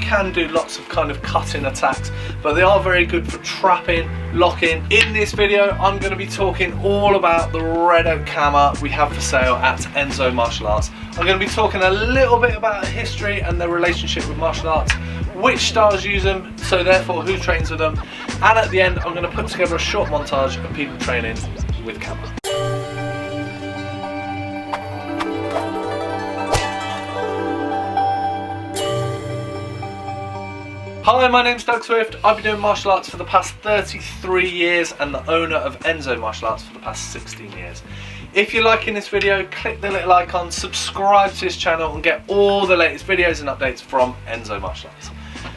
can do lots of kind of cutting attacks, but they are very good for trapping, locking. In this video I'm going to be talking all about the red oak camera we have for sale at Enso Martial Arts. I'm going to be talking a little bit about the history and their relationship with martial arts, which stars use them, so therefore who trains with them, and at the end I'm going to put together a short montage of people training with camera. Hi, my name's Doug Swift. I've been doing martial arts for the past 33 years and the owner of Enso Martial Arts for the past 16 years. If you're liking this video, click the little icon, subscribe to this channel and get all the latest videos and updates from Enso Martial Arts.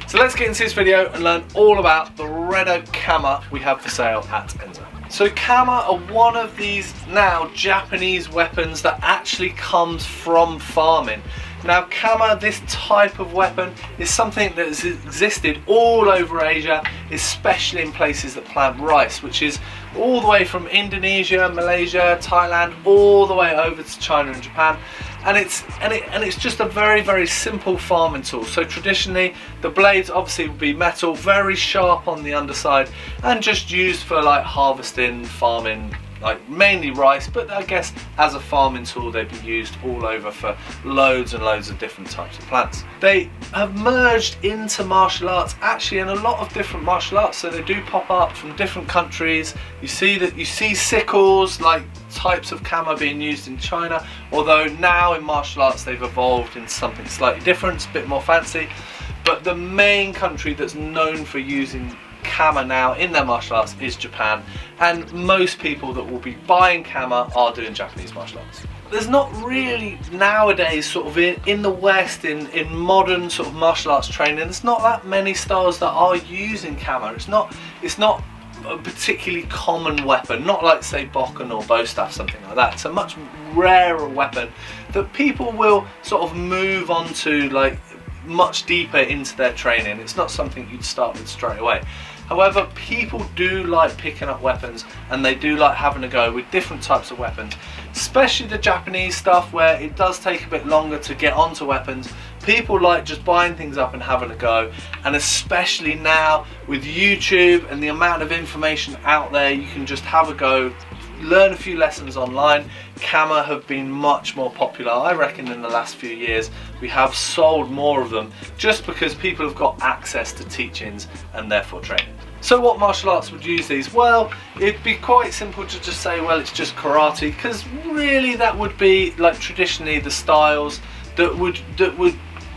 So let's get into this video and learn all about the red oak kama we have for sale at Enso. So kama are one of these now Japanese weapons that actually comes from farming. Now kama, this type of weapon, is something that has existed all over Asia, especially in places that plant rice, which is all the way from Indonesia, Malaysia, Thailand, all the way over to China and Japan. And it's just a very simple farming tool. So traditionally the blades obviously would be metal, very sharp on the underside, and just used for like harvesting, farming, like mainly rice, but I guess as a farming tool they'd be used all over for loads and loads of different types of plants. They have merged into martial arts actually in a lot of different martial arts, so they do pop up from different countries. You see sickles, like types of kama being used in China, although now in martial arts they've evolved into something slightly different, it's a bit more fancy. But the main country that's known for using kama now in their martial arts is Japan, and most people that will be buying kama are doing Japanese martial arts. There's not really nowadays sort of in the West, in modern sort of martial arts training, there's not that many styles that are using kama. It's not a particularly common weapon, not like say bokken or bow staff, something like that. It's a much rarer weapon that people will sort of move on to like much deeper into their training. It's not something you'd start with straight away. However, people do like picking up weapons and they do like having a go with different types of weapons, especially the Japanese stuff where it does take a bit longer to get onto weapons. People like just buying things up and having a go, and especially now with YouTube and the amount of information out there, you can just have a go, learn a few lessons online. Kama have been much more popular. I reckon in the last few years we have sold more of them just because people have got access to teachings and therefore training. So what martial arts would use these? Well, it'd be quite simple to just say, well, it's just karate, because really that would be like traditionally the styles that would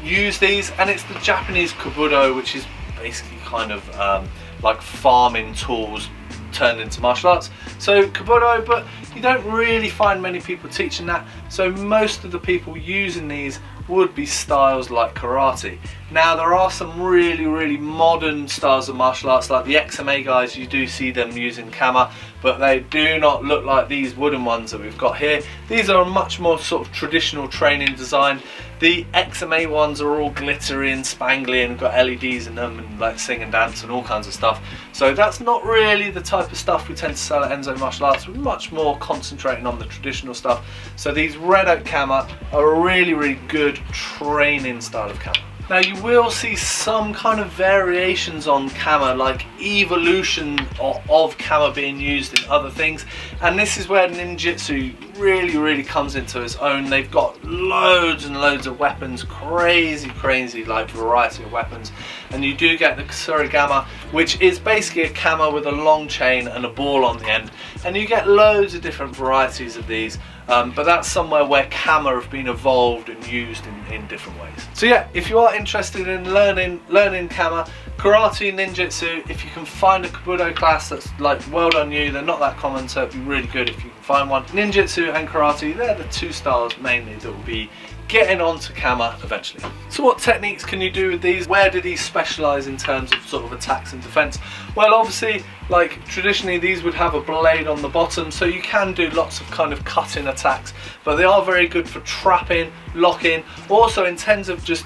use these, and it's the Japanese Kubudo, which is basically kind of like farming tools turned into martial arts. So Kubudo, but you don't really find many people teaching that, so most of the people using these would be styles like karate. Now there are some really modern styles of martial arts, like the XMA guys, you do see them using kama, but they do not look like these wooden ones that we've got here. These are a much more sort of traditional training design. The XMA ones are all glittery and spangly and got LEDs in them and like sing and dance and all kinds of stuff. So that's not really the type of stuff we tend to sell at Enso Martial Arts. We're much more concentrating on the traditional stuff. So these red oak kama are a really good training style of kama. Now you will see some kind of variations on kama, like evolution of kama being used in other things, and this is where ninjutsu really comes into its own. They've got loads and loads of weapons, crazy like variety of weapons, and you do get the kasurigama, which is basically a kama with a long chain and a ball on the end, and you get loads of different varieties of these. But that's somewhere where kama have been evolved and used in different ways. So yeah, if you are interested in learning kama, karate, ninjutsu, if you can find a Kubudo class that's like well done you, they're not that common, so it'd be really good if you can find one. Ninjutsu and karate, they're the two styles mainly that will be getting onto kama eventually. So what techniques can you do with these? Where do these specialise in terms of sort of attacks and defence? Well, obviously, like traditionally these would have a blade on the bottom, so you can do lots of kind of cutting attacks, but they are very good for trapping, locking, also in terms of just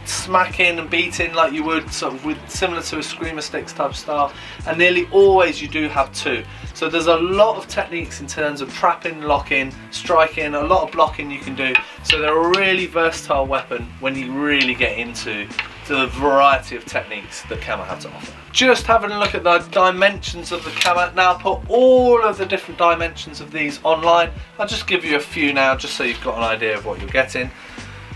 smacking and beating like you would sort of with similar to a screamer sticks type style, and nearly always you do have two. So there's a lot of techniques in terms of trapping, locking, striking, a lot of blocking you can do. So they're a really versatile weapon when you really get into the variety of techniques that Kama have to offer. Just having a look at the dimensions of the Kama. Now, put all of the different dimensions of these online. I'll just give you a few now, just so you've got an idea of what you're getting.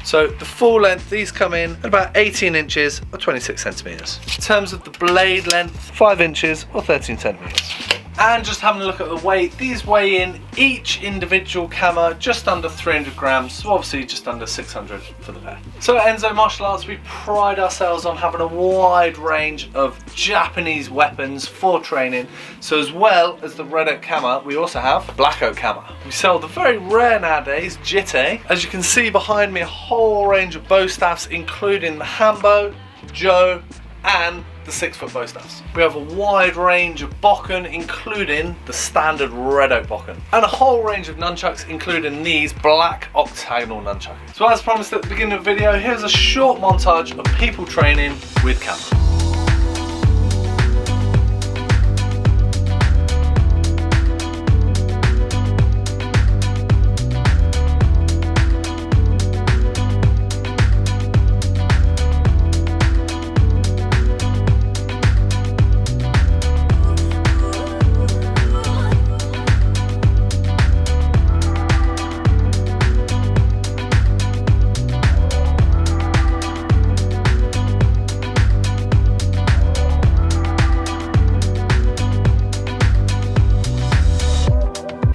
So the full length, these come in at about 18 inches or 26 centimeters. In terms of the blade length, 5 inches or 13 centimeters. And just having a look at the weight, these weigh in each individual Kama just under 300 grams, so obviously just under 600 for the pair. So at Enso Martial Arts, we pride ourselves on having a wide range of Japanese weapons for training. So as well as the red oak Kama, we also have black oak Kama. We sell the very rare nowadays jite. As you can see behind me, a whole range of bow staffs, including the Hambo, Jo, and the 6-foot bow staffs. We have a wide range of bokken, including the standard red oak bokken, and a whole range of nunchucks, including these black octagonal nunchucks. So as promised at the beginning of the video, here's a short montage of people training with Kama.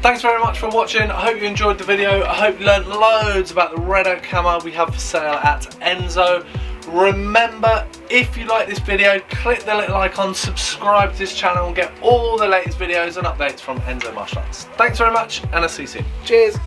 Thanks very much for watching. I hope you enjoyed the video. I hope you learned loads about the red oak Kama we have for sale at Enso. Remember, if you like this video, click the little icon, subscribe to this channel and get all the latest videos and updates from Enso Martial Arts. Thanks very much, and I'll see you soon. Cheers.